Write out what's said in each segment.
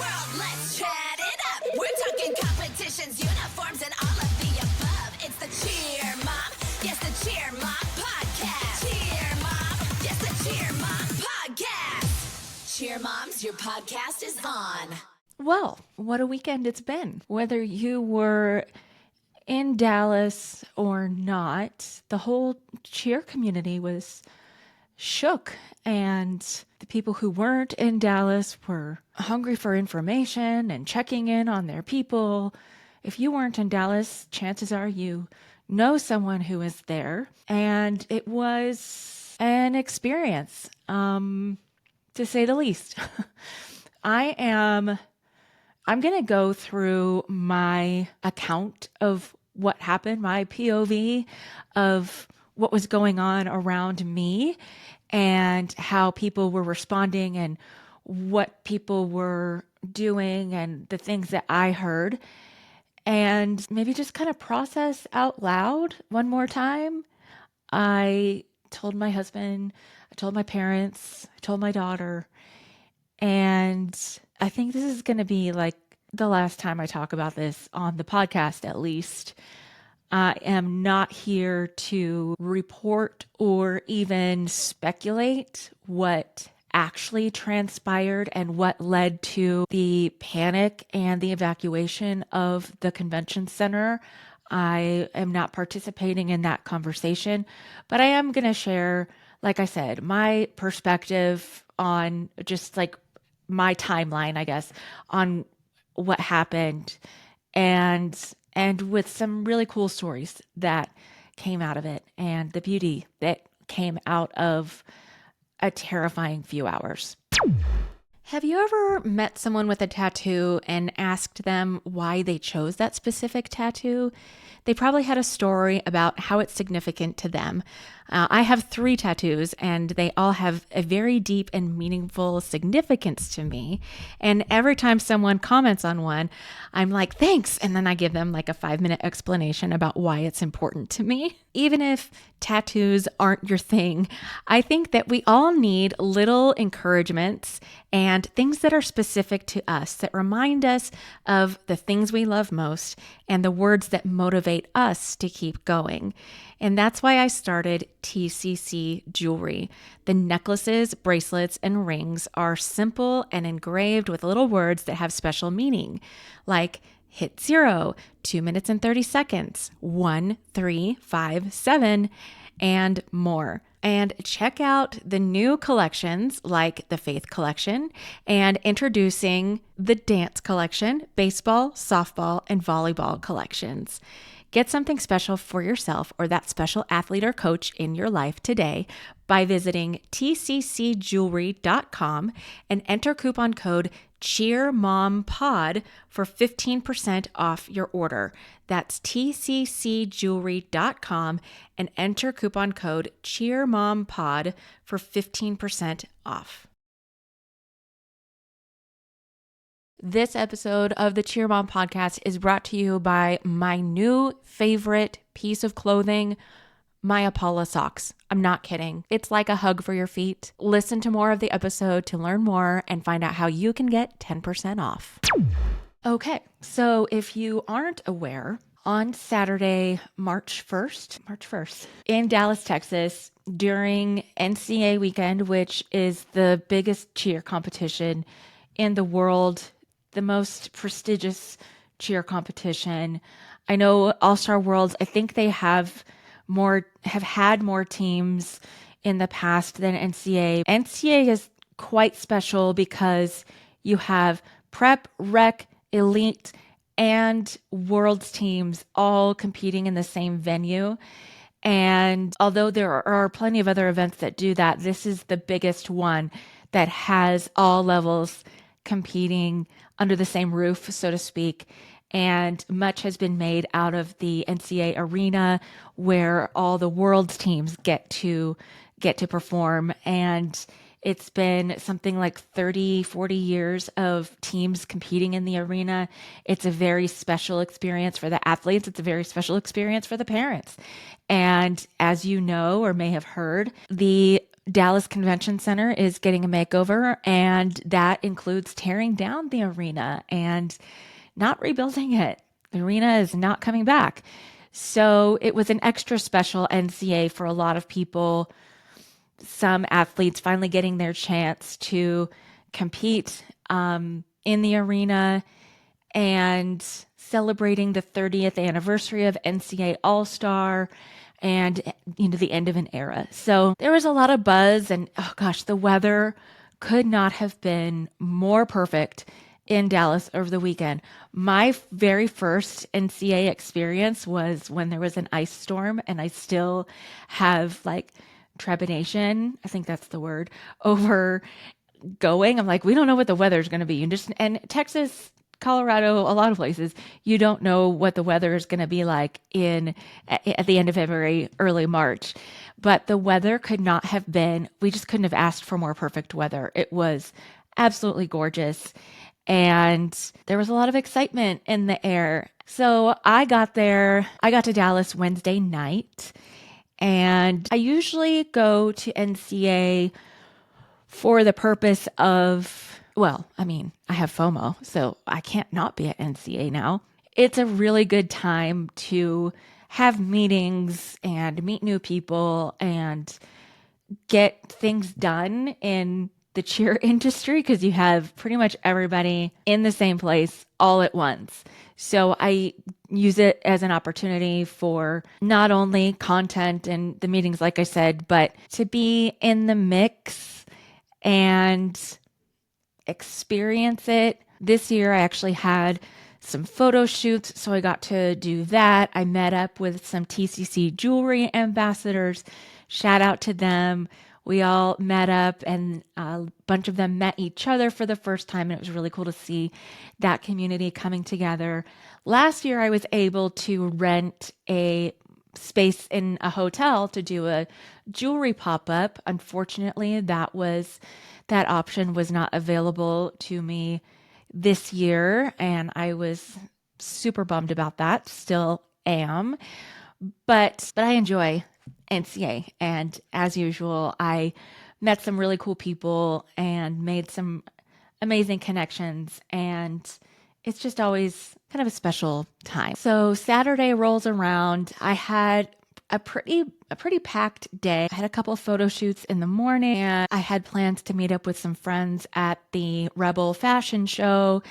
world, let's chat it up. We're talking competitions, uniforms, and all of the above. It's the Cheer Mom, yes, the Cheer Mom podcast. Cheer Mom, yes, the Cheer Mom podcast. Cheer Moms, your podcast is on. Well, what a weekend it's been. Whether you were in Dallas or not, the whole cheer community was shook, and the people who weren't in Dallas were hungry for information and checking in on their people. If you weren't in Dallas, chances are you know someone who is there, and it was an experience, to say the least. I'm going to go through my account of what happened, my POV of what was going on around me and how people were responding and what people were doing and the things that I heard, and maybe just kind of process out loud one more time. I told my husband, I told my parents, I told my daughter, and I think this is going to be like the last time I talk about this on the podcast, at least. I am not here to report or even speculate what actually transpired and what led to the panic and the evacuation of the convention center. I am not participating in that conversation, but I am going to share, like I said, my perspective on just like my timeline, I guess, on what happened and with some really cool stories that came out of it and the beauty that came out of a terrifying few hours. Have you ever met someone with a tattoo and asked them why they chose that specific tattoo? They probably had a story about how it's significant to them. I have 3 tattoos, and they all have a very deep and meaningful significance to me. And every time someone comments on one, I'm like, thanks. And then I give them like a 5-minute explanation about why it's important to me. Even if tattoos aren't your thing, I think that we all need little encouragements and things that are specific to us that remind us of the things we love most and the words that motivate us to keep going. And that's why I started TCC Jewelry. The necklaces, bracelets, and rings are simple and engraved with little words that have special meaning, like hit 0, 2 minutes and 30 seconds, 1, 3, 5, 7, and more. And check out the new collections like the Faith Collection and introducing the Dance Collection, baseball, softball, and volleyball collections. Get something special for yourself or that special athlete or coach in your life today by visiting tccjewelry.com and enter coupon code CheerMomPod for 15% off your order. That's tccjewelry.com and enter coupon code CheerMomPod for 15% off. This episode of the Cheer Mom podcast is brought to you by my new favorite piece of clothing, my Apollo socks. I'm not kidding. It's like a hug for your feet. Listen to more of the episode to learn more and find out how you can get 10% off. Okay, so if you aren't aware, on Saturday, March 1st, in Dallas, Texas, during NCA weekend, which is the biggest cheer competition in the world, the most prestigious cheer competition. I know All Star Worlds, I think they have had more teams in the past than NCA. NCA is quite special because you have prep, rec, elite, and world's teams all competing in the same venue. And although there are plenty of other events that do that, this is the biggest one that has all levels competing under the same roof, so to speak. And much has been made out of the NCA arena where all the world's teams get to perform. And it's been something like 30, 40 years of teams competing in the arena. It's a very special experience for the athletes. It's a very special experience for the parents. And as you know, or may have heard, the Dallas Convention Center is getting a makeover, and that includes tearing down the arena and not rebuilding it. The arena is not coming back. So it was an extra special NCA for a lot of people. Some athletes finally getting their chance to compete in the arena and celebrating the 30th anniversary of NCA All Star and the end of an era. So there was a lot of buzz, and oh gosh, the weather could not have been more perfect in Dallas over the weekend. My very first NCA experience was when there was an ice storm, and I still have like trepidation, I think that's the word, over going. I'm like, we don't know what the weather is going to be. And Texas, Colorado, a lot of places, you don't know what the weather is going to be like at the end of February, early March. But the weather could not have been, we just couldn't have asked for more perfect weather. It was absolutely gorgeous. And there was a lot of excitement in the air. So I got to Dallas Wednesday night, and I usually go to NCA for the purpose of, well, I mean, I have FOMO, so I can't not be at NCA now. It's a really good time to have meetings and meet new people and get things done in the cheer industry because you have pretty much everybody in the same place all at once. So I use it as an opportunity for not only content and the meetings, like I said, but to be in the mix and experience it. This year, I actually had some photo shoots, so I got to do that. I met up with some TCC jewelry ambassadors. Shout out to them. We all met up, and a bunch of them met each other for the first time, and it was really cool to see that community coming together. Last year, I was able to rent a space in a hotel to do a jewelry pop-up. Unfortunately, that option was not available to me this year, and I was super bummed about that. Still am. But I enjoy NCA, and as usual, I met some really cool people and made some amazing connections, and it's just always kind of a special time. So Saturday rolls around. I had a pretty packed day. I had a couple of photo shoots in the morning, and I had plans to meet up with some friends at the Rebel fashion show,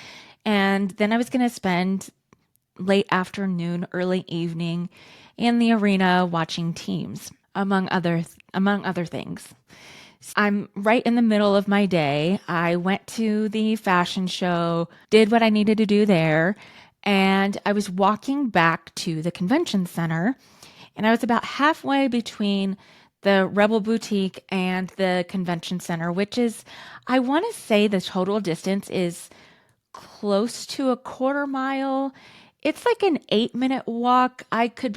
and then I was going to spend late afternoon, early evening in the arena watching teams, among other things. I'm right in the middle of my day. I went to the fashion show, did what I needed to do there, and I was walking back to the convention center, and I was about halfway between the Rebel Boutique and the convention center, which is, I want to say the total distance is close to a quarter mile. It's like an 8-minute walk. It could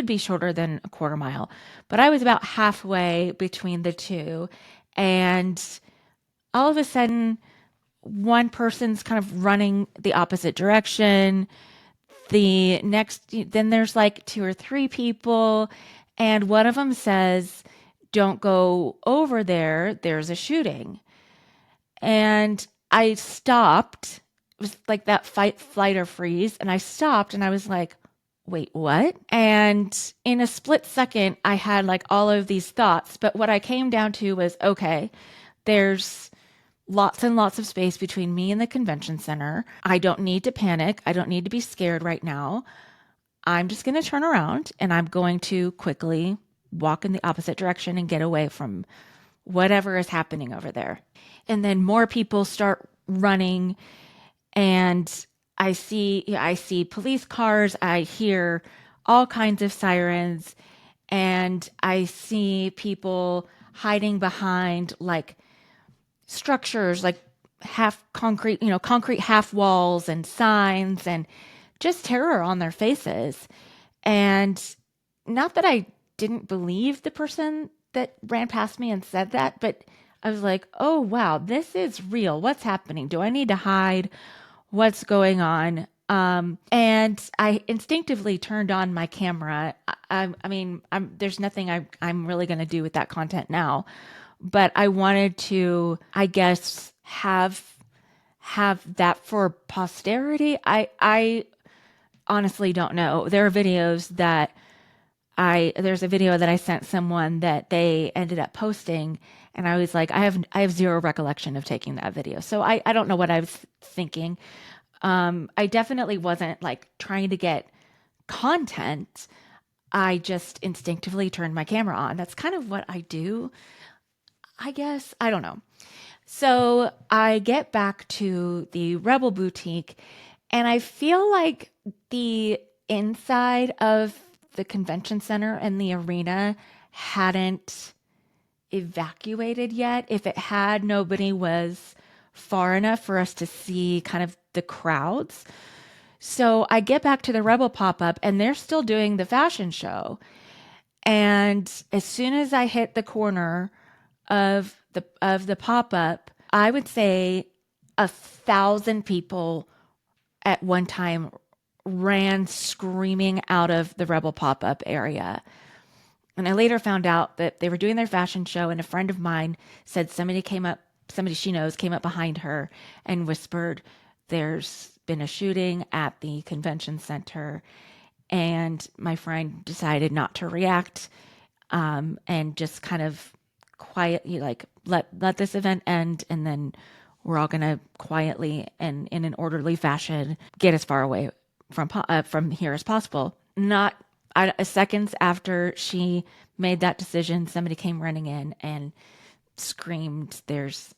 be shorter than a quarter mile, but I was about halfway between the two. And all of a sudden, one person's kind of running the opposite direction. Then there's like two or three people, and one of them says, "Don't go over there. There's a shooting." And I stopped. It was like that fight, flight, or freeze. And I stopped and I was like, wait, what? And in a split second, I had like all of these thoughts. But what I came down to was, okay, there's lots and lots of space between me and the convention center. I don't need to panic. I don't need to be scared right now. I'm just going to turn around and I'm going to quickly walk in the opposite direction and get away from whatever is happening over there. And then more people start running, and I see police cars, I hear all kinds of sirens, and I see people hiding behind like structures, like half concrete, concrete half walls and signs, and just terror on their faces. And not that I didn't believe the person that ran past me and said that, but I was like, oh, wow, this is real. What's happening? Do I need to hide? What's going on? And I instinctively turned on my camera. There's nothing I'm really going to do with that content now, but I wanted to, I guess, have that for posterity. I honestly don't know. There are videos that there's a video that I sent someone that they ended up posting, and I was like, I have zero recollection of taking that video. So I don't know what I was thinking. I definitely wasn't like trying to get content. I just instinctively turned my camera on. That's kind of what I do, I guess. I don't know. So I get back to the Rebel Boutique, and I feel like the inside of the convention center and the arena hadn't evacuated yet. If it had, nobody was far enough for us to see kind of the crowds. So I get back to the Rebel pop up, and they're still doing the fashion show. And as soon as I hit the corner of the pop up, I would say 1,000 people at one time ran screaming out of the Rebel pop up area. And I later found out that they were doing their fashion show, and a friend of mine said somebody she knows came up behind her and whispered, "There's been a shooting at the convention center." And my friend decided not to react, and just kind of quietly, like, let this event end, and then we're all gonna quietly and in an orderly fashion get as far away from here as possible. Not seconds after she made that decision, somebody came running in and screamed, "There's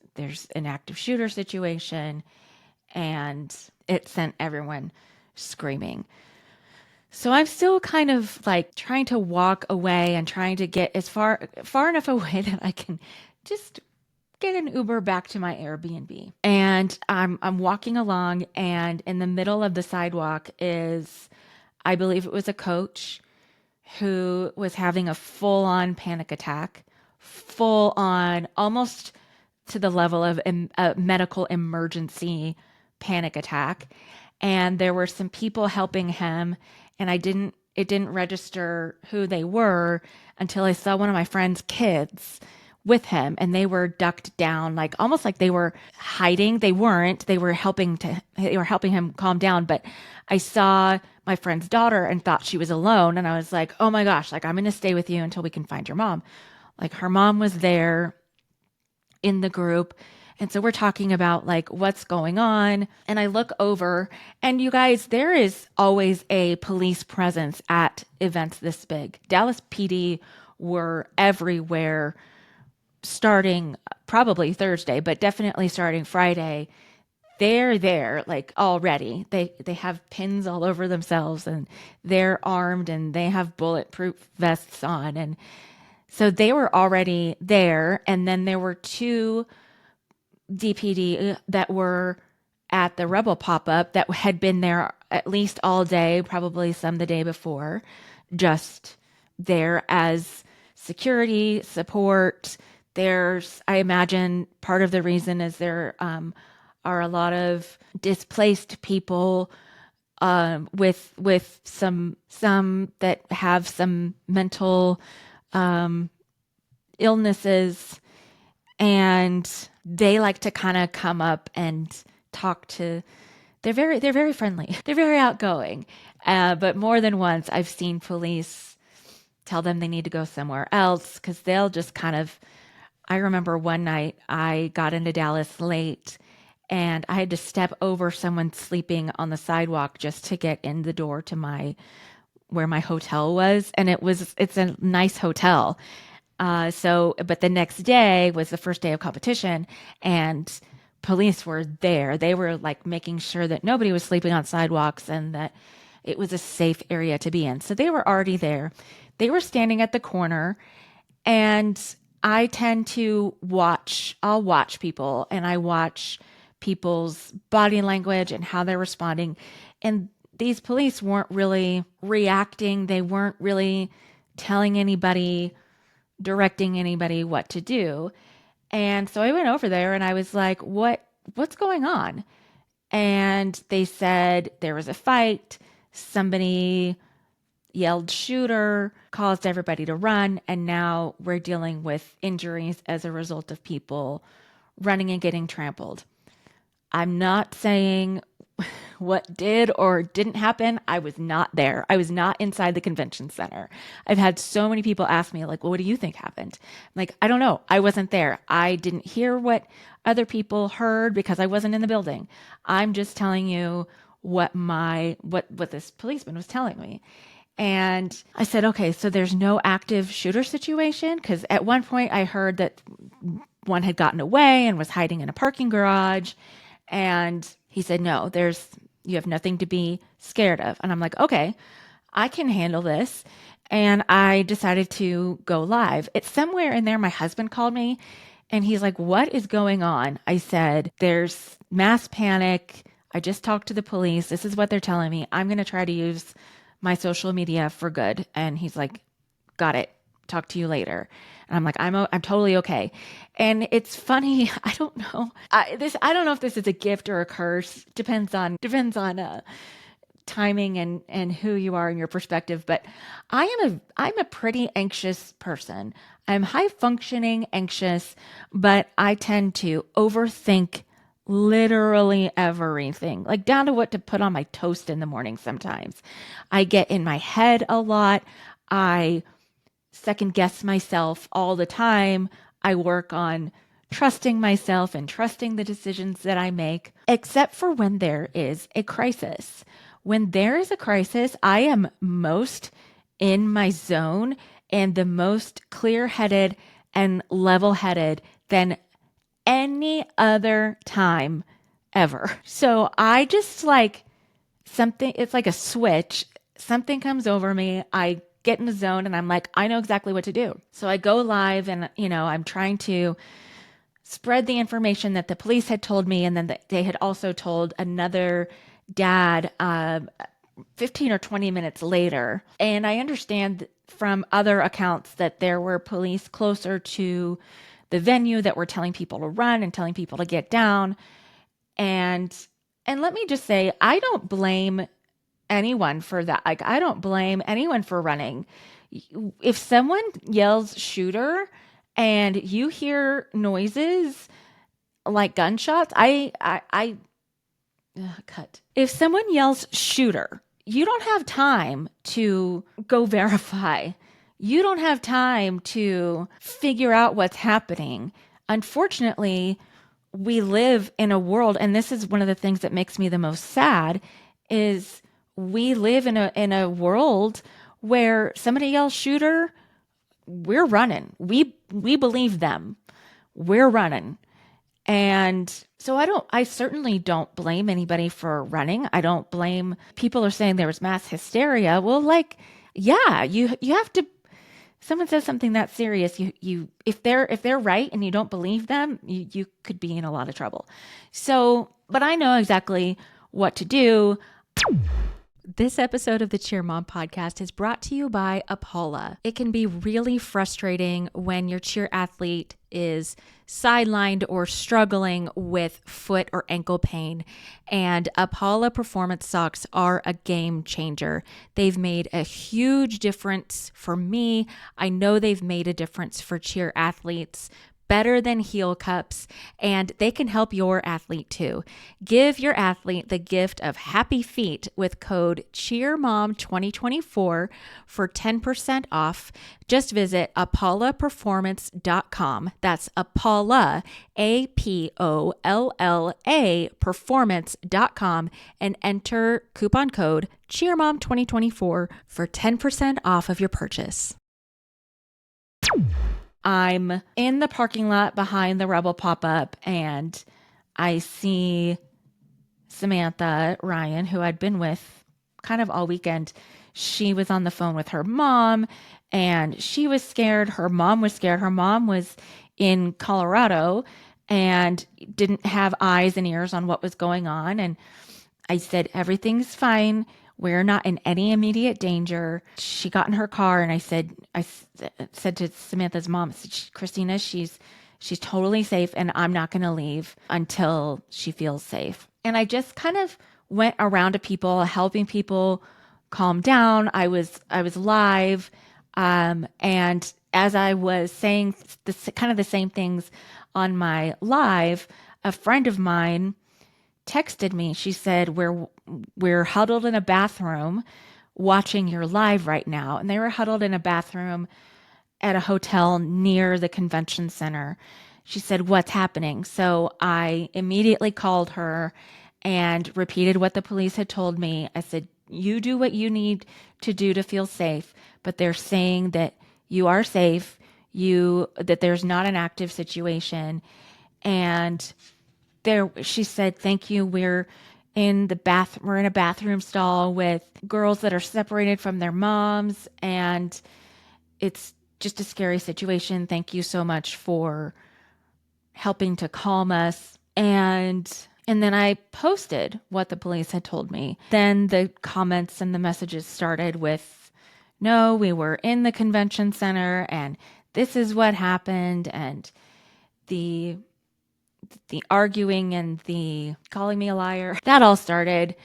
an active shooter situation," and it sent everyone screaming. So I'm still kind of like trying to walk away and trying to get as far enough away that I can just get an Uber back to my Airbnb. And I'm walking along, and in the middle of the sidewalk is, I believe it was a coach who was having a full-on panic attack, full on, almost to the level of a medical emergency panic attack. And there were some people helping him, and it didn't register who they were until I saw one of my friend's kids with him, and they were ducked down, like almost like they were hiding. They weren't. They were helping him calm down. But I saw my friend's daughter and thought she was alone, and I was like, "Oh my gosh, like I'm going to stay with you until we can find your mom." Like her mom was there in the group. And so we're talking about like what's going on. And I look over, and you guys, there is always a police presence at events this big. Dallas PD were everywhere starting probably Thursday, but definitely starting Friday. They're there like already. They have pins all over themselves, and they're armed, and they have bulletproof vests on. And so they were already there. And then there were two DPD that were at the Rebel pop-up that had been there at least all day, probably some the day before, just there as security support. There's, I imagine part of the reason is there are a lot of displaced people with some that have some mental illnesses, and they like to kind of come up and talk to. They're very friendly. They're very outgoing. But more than once, I've seen police tell them they need to go somewhere else because they'll just kind of. I remember one night I got into Dallas late, and I had to step over someone sleeping on the sidewalk just to get in the door to where my hotel was, and it's a nice hotel. But the next day was the first day of competition, and police were there. They were like making sure that nobody was sleeping on sidewalks and that it was a safe area to be in. So they were already there. They were standing at the corner, and I tend to I'll watch people, and I watch people's body language and how they're responding. And these police weren't really reacting. They weren't really telling anybody, directing anybody what to do. And so I went over there and I was like, what's going on? And they said there was a fight. Somebody yelled shooter, caused everybody to run, and now we're dealing with injuries as a result of people running and getting trampled. I'm not saying what did or didn't happen. I was not there. I was not inside the convention center. I've had so many people ask me, like, well, what do you think happened? I'm like, I don't know. I wasn't there. I didn't hear what other people heard because I wasn't in the building. I'm just telling you what this policeman was telling me. And I said, okay, so there's no active shooter situation? Because at one point I heard that one had gotten away and was hiding in a parking garage. And he said, no, you have nothing to be scared of. And I'm like, okay, I can handle this. And I decided to go live. It's somewhere in there. My husband called me and he's like, what is going on? I said, there's mass panic. I just talked to the police. This is what they're telling me. I'm going to try to use my social media for good. And he's like, got it. Talk to you later. And I'm like, I'm totally okay. And it's funny. I don't know. I don't know if this is a gift or a curse. Depends on timing and who you are and your perspective. But I'm a pretty anxious person. I'm high functioning anxious, but I tend to overthink literally everything, like down to what to put on my toast in the morning sometimes. I get in my head a lot. I second guess myself all the time. I work on trusting myself and trusting the decisions that I make, except for when there is a crisis. When there is a crisis, I am most in my zone and the most clear-headed and level-headed than any other time ever. So I just it's like a switch. Something comes over me. I get in the zone and I'm like, I know exactly what to do. So I go live and, I'm trying to spread the information that the police had told me. And then they had also told another dad 15 or 20 minutes later. And I understand from other accounts that there were police closer to the venue that were telling people to run and telling people to get down. And let me just say, I don't blame anyone for that. Like, I don't blame anyone for running. If someone yells shooter and you hear noises like gunshots, cut. If someone yells shooter, you don't have time to go verify. You don't have time to figure out what's happening. Unfortunately, we live in a world, and this is one of the things that makes me the most sad, is we live in a world where somebody yells shooter, we're running. We believe them. We're running. And so I certainly don't blame anybody for running. I don't blame people are saying there was mass hysteria. Well, yeah, you have to, someone says something that serious, if they're right and you don't believe them, you could be in a lot of trouble. So, but I know exactly what to do. This episode of the Cheer Mom podcast is brought to you by Apollo. It can be really frustrating when your cheer athlete is sidelined or struggling with foot or ankle pain, and Apollo Performance Socks are a game changer. They've made a huge difference for me. I know they've made a difference for cheer athletes, better than heel cups, and they can help your athlete too. Give your athlete the gift of happy feet with code CHEERMOM2024 for 10% off. Just visit apolloperformance.com. That's Apollo, APOLLA, performance.com, and enter coupon code CHEERMOM2024 for 10% off of your purchase. I'm in the parking lot behind the Rebel pop-up and I see Samantha Ryan, who I'd been with kind of all weekend. She was on the phone with her mom and she was scared. Her mom was scared. Her mom was in Colorado and didn't have eyes and ears on what was going on. And I said, everything's fine. We're not in any immediate danger. She got in her car and I said to Samantha's mom, Christina, she's totally safe and I'm not going to leave until she feels safe. And I just kind of went around to people, helping people calmed down. I was live. And as I was saying kind of the same things on my live, a friend of mine texted me. She said, we're huddled in a bathroom watching your live right now. And they were huddled in a bathroom at a hotel near the convention center. She said, what's happening? So I immediately called her and repeated what the police had told me. I said, you do what you need to do to feel safe, but they're saying that you are safe, that there's not an active situation. And she said, thank you. We're in a bathroom stall with girls that are separated from their moms, and it's just a scary situation. Thank you so much for helping to calm us. And then I posted what the police had told me. Then the comments and the messages started with, no, we were in the convention center and this is what happened. And the arguing and the calling me a liar, that all started.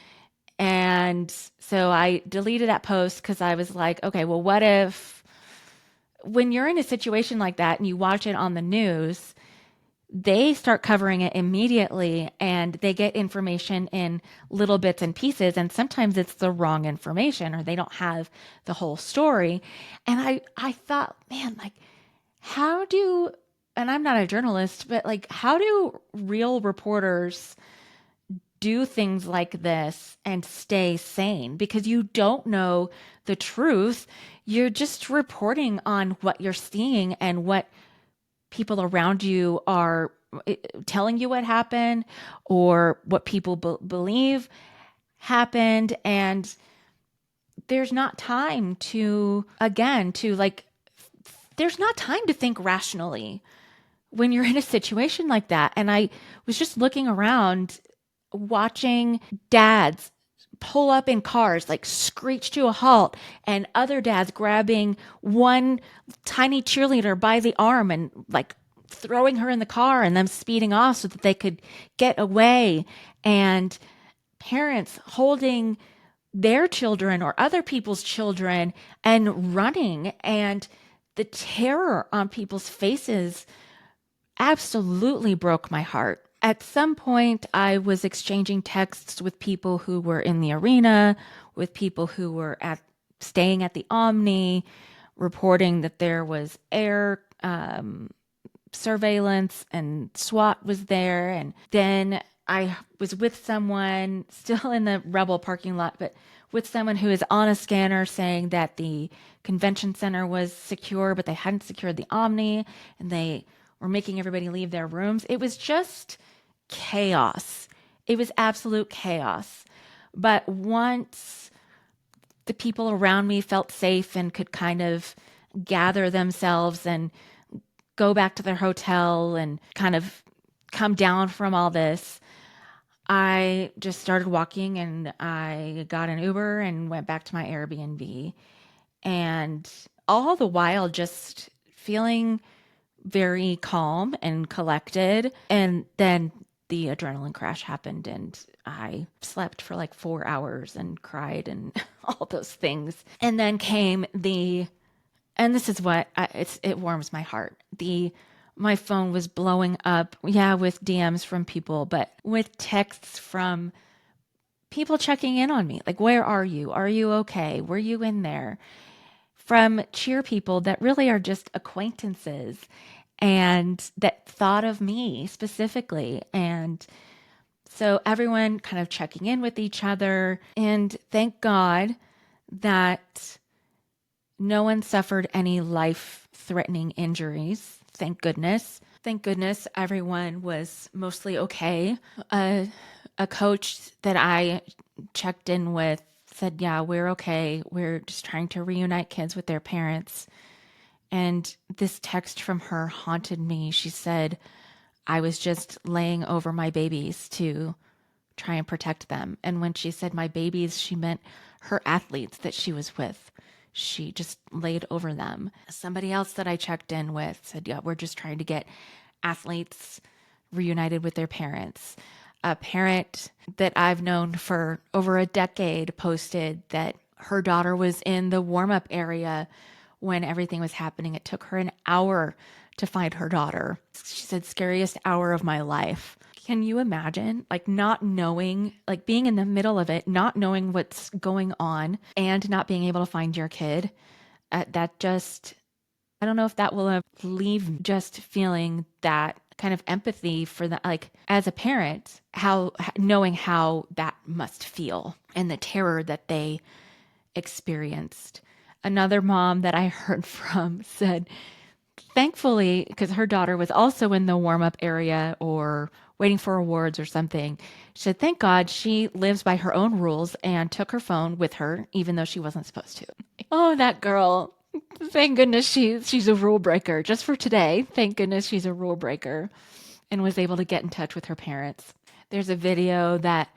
And so I deleted that post because I was like, okay, well, what if when you're in a situation like that and you watch it on the news, they start covering it immediately and they get information in little bits and pieces. And sometimes it's the wrong information or they don't have the whole story. And I thought, man, like, and I'm not a journalist, but like, how do real reporters do things like this and stay sane? Because you don't know the truth. You're just reporting on what you're seeing and what people around you are telling you what happened or what people believe happened. And there's not time there's not time to think rationally when you're in a situation like that. And I was just looking around, watching dads pull up in cars, like screech to a halt, and other dads grabbing one tiny cheerleader by the arm and like throwing her in the car and them speeding off so that they could get away, and parents holding their children or other people's children and running, and the terror on people's faces absolutely broke my heart. At some point, I was exchanging texts with people who were in the arena, with people who were staying at the Omni, reporting that there was air surveillance and SWAT was there. And then I was with someone still in the Rebel parking lot, but with someone who is on a scanner saying that the convention center was secure, but they hadn't secured the Omni and they were making everybody leave their rooms. It was just chaos. It was absolute chaos. But once the people around me felt safe and could kind of gather themselves and go back to their hotel and kind of come down from all this, I just started walking and I got an Uber and went back to my Airbnb. And all the while just feeling very calm and collected. And then the adrenaline crash happened and I slept for like 4 hours and cried and all those things. And then came and this is what it warms my heart. My phone was blowing up, with DMs from people, but with texts from people checking in on me. Like, where are you? Are you okay? Were you in there? From cheer people that really are just acquaintances and that thought of me specifically. And so everyone kind of checking in with each other. And thank God that no one suffered any life-threatening injuries. Thank goodness. Thank goodness everyone was mostly okay. A coach that I checked in with said, yeah, we're okay. We're just trying to reunite kids with their parents. And this text from her haunted me. She said, I was just laying over my babies to try and protect them. And when she said my babies, she meant her athletes that she was with. She just laid over them. Somebody else that I checked in with said, yeah, we're just trying to get athletes reunited with their parents. A parent that I've known for over a decade posted that her daughter was in the warm-up area when everything was happening. It took her an hour to find her daughter. She said, scariest hour of my life. Can you imagine, like, not knowing, like, being in the middle of it, not knowing what's going on and not being able to find your kid? That just, I don't know if that will leave just feeling that kind of empathy for the, like, as a parent, how, knowing how that must feel and the terror that they experienced. Another mom that I heard from said, thankfully, because her daughter was also in the warm up area or waiting for awards or something, she said, thank God she lives by her own rules and took her phone with her, even though she wasn't supposed to. Oh, that girl. Thank goodness she's a rule breaker. Just for today, thank goodness she's a rule breaker and was able to get in touch with her parents. There's a video that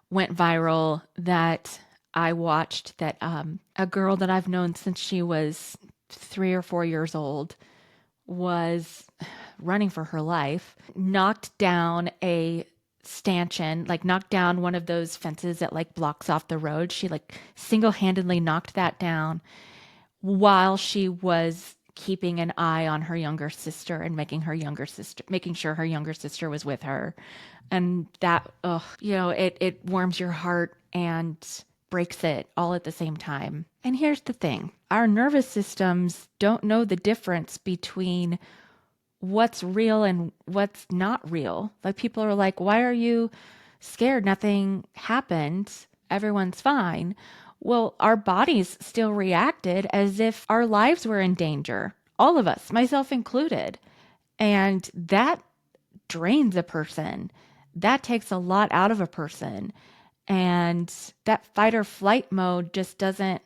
went viral that I watched that a girl that I've known since she was 3 or 4 years old was running for her life, knocked down a stanchion, like knocked down one of those fences that like blocks off the road. She like single-handedly knocked that down while she was keeping an eye on her younger sister and making sure her younger sister was with her. And that, it warms your heart and breaks it all at the same time. And here's the thing. Our nervous systems don't know the difference between what's real and what's not real. Like, people are like, why are you scared? Nothing happened. Everyone's fine. Well, our bodies still reacted as if our lives were in danger. All of us, myself included. And that drains a person. That takes a lot out of a person. And that fight or flight mode just doesn't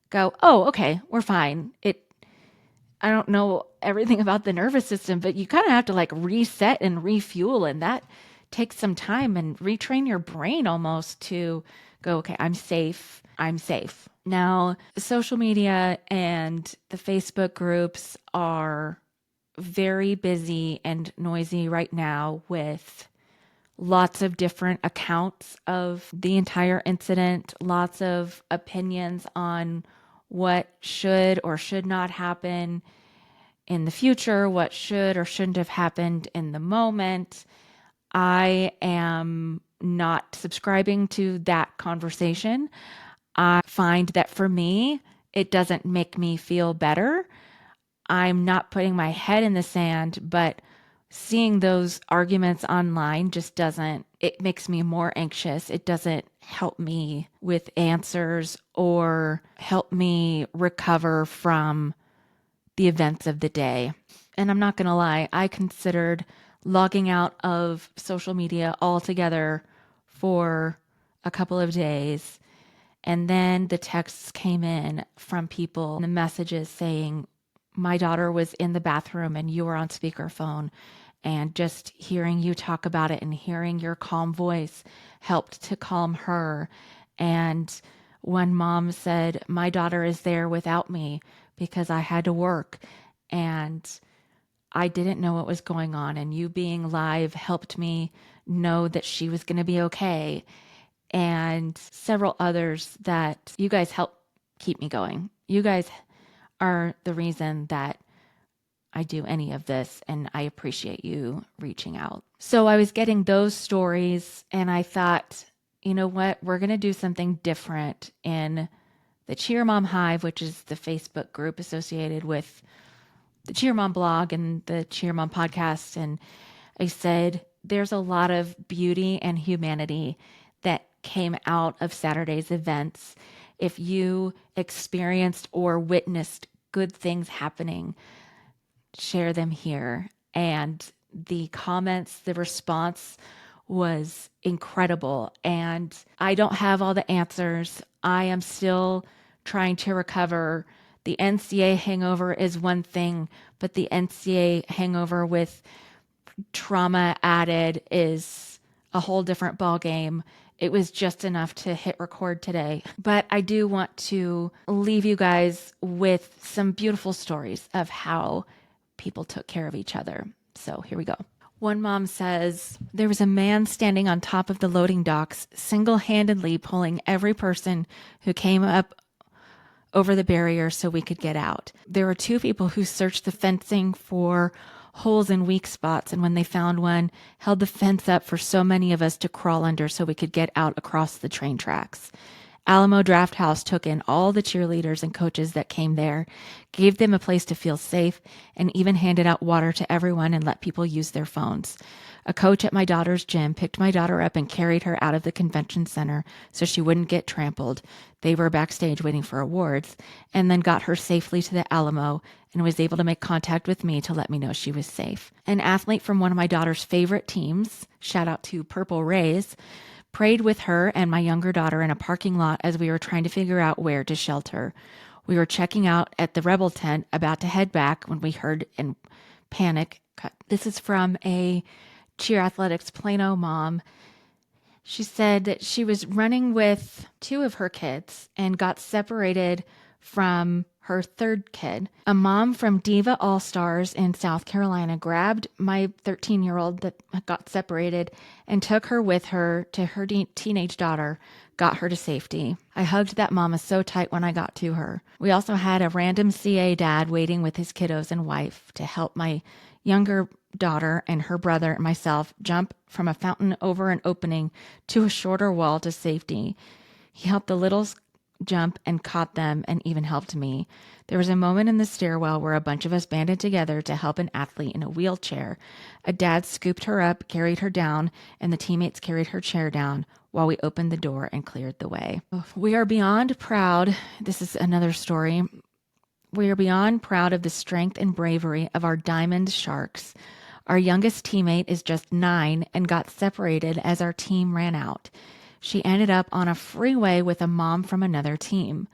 go, oh, okay, we're fine. I don't know everything about the nervous system, but you kind of have to like reset and refuel. And that takes some time and retrain your brain almost to go, okay, I'm safe. I'm safe. Now, social media and the Facebook groups are very busy and noisy right now with lots of different accounts of the entire incident, lots of opinions on what should or should not happen in the future, what should or shouldn't have happened in the moment. I am not subscribing to that conversation. I find that for me, it doesn't make me feel better. I'm not putting my head in the sand, but seeing those arguments online just doesn't, it makes me more anxious. It doesn't help me with answers or help me recover from the events of the day. And I'm not going to lie, I considered logging out of social media altogether for a couple of days. And then the texts came in from people, the messages saying, my daughter was in the bathroom and you were on speakerphone. And just hearing you talk about it and hearing your calm voice helped to calm her. And one mom said, my daughter is there without me because I had to work and I didn't know what was going on. And you being live helped me know that she was going to be okay. And several others that you guys help keep me going. You guys are the reason that I do any of this, and I appreciate you reaching out. So I was getting those stories, and I thought, you know what? We're going to do something different in the Cheer Mom Hive, which is the Facebook group associated with the Cheer Mom blog and the Cheer Mom podcast. And I said, there's a lot of beauty and humanity that came out of Saturday's events. If you experienced or witnessed good things happening, share them here. And the comments, the response was incredible. And I don't have all the answers. I am still trying to recover. The NCA hangover is one thing, but the NCA hangover with trauma added is a whole different ballgame. It was just enough to hit record today. But I do want to leave you guys with some beautiful stories of how people took care of each other. So here we go. One mom says, there was a man standing on top of the loading docks, single-handedly pulling every person who came up over the barrier so we could get out. There were 2 people who searched the fencing for holes and weak spots, and when they found one, held the fence up for so many of us to crawl under so we could get out across the train tracks. Alamo Draft House took in all the cheerleaders and coaches that came there, gave them a place to feel safe, and even handed out water to everyone and let people use their phones. A coach at my daughter's gym picked my daughter up and carried her out of the convention center so she wouldn't get trampled. They were backstage waiting for awards, and then got her safely to the Alamo and was able to make contact with me to let me know she was safe. An athlete from one of my daughter's favorite teams, shout out to Purple Rays, prayed with her and my younger daughter in a parking lot as we were trying to figure out where to shelter. We were checking out at the Rebel tent, about to head back, when we heard in panic. This is from a Cheer Athletics Plano mom. She said that she was running with 2 of her kids and got separated from her 3rd kid. A mom from Diva All Stars in South Carolina grabbed my 13-year-old that got separated and took her with her to her teenage daughter, got her to safety. I hugged that mama so tight when I got to her. We also had a random CA dad waiting with his kiddos and wife to help my younger daughter and her brother and myself jump from a fountain over an opening to a shorter wall to safety. He helped the littles jump and caught them and even helped me. There was a moment in the stairwell where a bunch of us banded together to help an athlete in a wheelchair. A dad scooped her up, carried her down, and the teammates carried her chair down while we opened the door and cleared the way. We are beyond proud. This is another story. We are beyond proud of the strength and bravery of our Diamond Sharks. Our youngest teammate is just 9 and got separated as our team ran out. She ended up on a freeway with a mom from another team.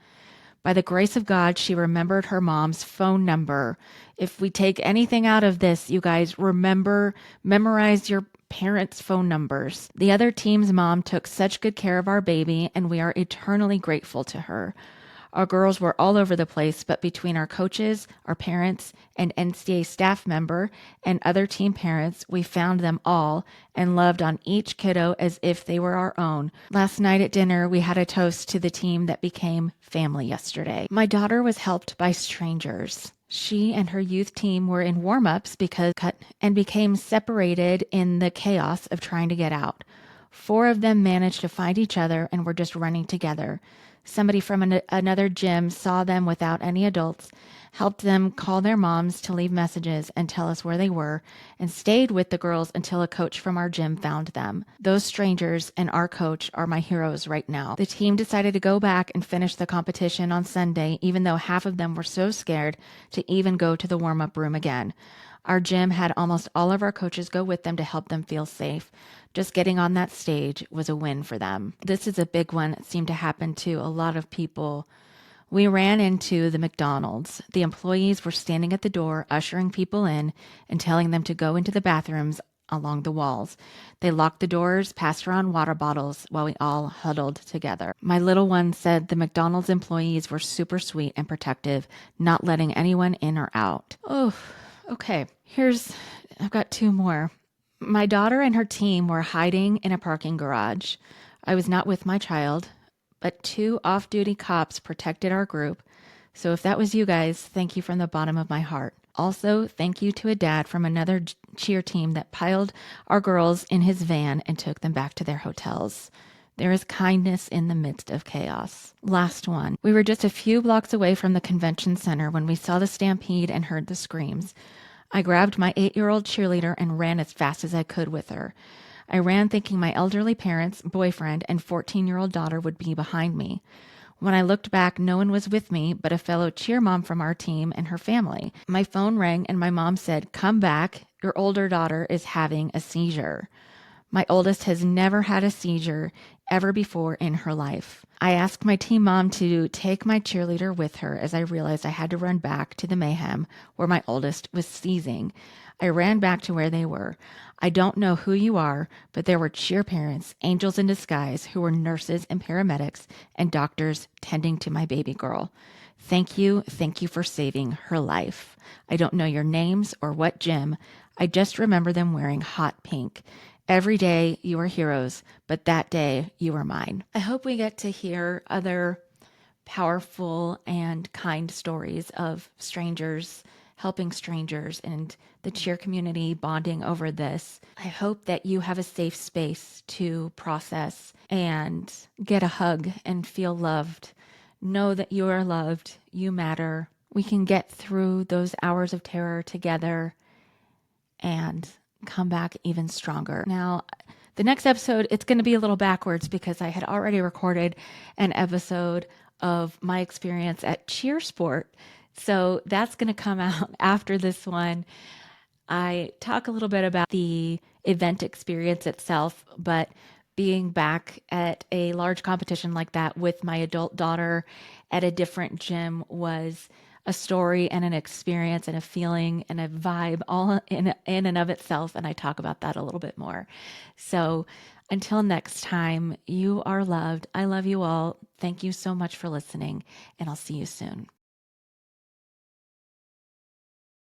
By the grace of God, she remembered her mom's phone number. If we take anything out of this, you guys, memorize your parents' phone numbers. The other team's mom took such good care of our baby, and we are eternally grateful to her. Our girls were all over the place, but between our coaches, our parents, and NCA staff member and other team parents, we found them all and loved on each kiddo as if they were our own. Last night at dinner, we had a toast to the team that became family yesterday. My daughter was helped by strangers. She and her youth team were in warm-ups and became separated in the chaos of trying to get out. 4 of them managed to find each other and were just running together. Somebody from another gym saw them without any adults, helped them call their moms to leave messages and tell us where they were, and stayed with the girls until a coach from our gym found them. Those strangers and our coach are my heroes right now. The team decided to go back and finish the competition on Sunday, even though half of them were so scared to even go to the warm-up room again. Our gym had almost all of our coaches go with them to help them feel safe. Just getting on that stage was a win for them. This is a big one. It seemed to happen to a lot of people. We ran into the McDonald's. The employees were standing at the door, ushering people in and telling them to go into the bathrooms along the walls. They locked the doors, passed around water bottles while we all huddled together. My little one said the McDonald's employees were super sweet and protective, not letting anyone in or out. Oh, okay. I've got 2 more. My daughter and her team were hiding in a parking garage. I was not with my child, but 2 off-duty cops protected our group. So if that was you guys, thank you from the bottom of my heart. Also, thank you to a dad from another cheer team that piled our girls in his van and took them back to their hotels. There is kindness in the midst of chaos. Last one. We were just a few blocks away from the convention center when we saw the stampede and heard the screams. I grabbed my 8-year-old cheerleader and ran as fast as I could with her. I ran thinking my elderly parents, boyfriend, and 14-year-old daughter would be behind me. When I looked back, no one was with me but a fellow cheer mom from our team and her family. My phone rang and my mom said, "Come back, your older daughter is having a seizure." My oldest has never had a seizure ever before in her life. I asked my team mom to take my cheerleader with her as I realized I had to run back to the mayhem where my oldest was seizing. I ran back to where they were. I don't know who you are, but there were cheer parents, angels in disguise, who were nurses and paramedics and doctors tending to my baby girl. Thank you for saving her life. I don't know your names or what gym. I just remember them wearing hot pink. Every day you are heroes, but that day you were mine. I hope we get to hear other powerful and kind stories of strangers helping strangers and the cheer community bonding over this. I hope that you have a safe space to process and get a hug and feel loved. Know that you are loved, you matter. We can get through those hours of terror together and come back even stronger. Now, the next episode, it's going to be a little backwards because I had already recorded an episode of my experience at Cheer Sport. So that's going to come out after this one. I talk a little bit about the event experience itself, but being back at a large competition like that with my adult daughter at a different gym was a story and an experience and a feeling and a vibe all in and of itself. And I talk about that a little bit more. So until next time, you are loved. I love you all. Thank you so much for listening, and I'll see you soon.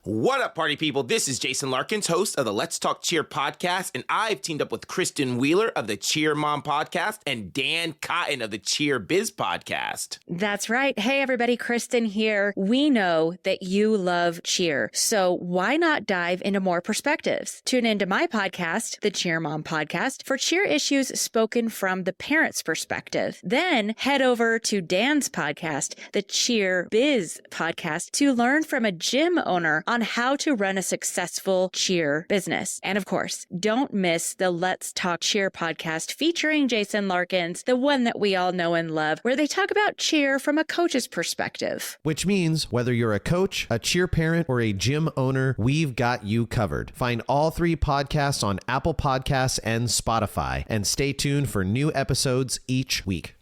What up, party people? This is Jason Larkins, host of the Let's Talk Cheer podcast, and I've teamed up with Kristen Wheeler of the Cheer Mom podcast and Dan Cotton of the Cheer Biz podcast. That's right. Hey, everybody, Kristen here. We know that you love cheer, so why not dive into more perspectives? Tune into my podcast, the Cheer Mom podcast, for cheer issues spoken from the parent's perspective. Then head over to Dan's podcast, the Cheer Biz podcast, to learn from a gym owner on how to run a successful cheer business. And of course, don't miss the Let's Talk Cheer podcast featuring Jason Larkins, the one that we all know and love, where they talk about cheer from a coach's perspective. Which means whether you're a coach, a cheer parent, or a gym owner, we've got you covered. Find all 3 podcasts on Apple Podcasts and Spotify, and stay tuned for new episodes each week.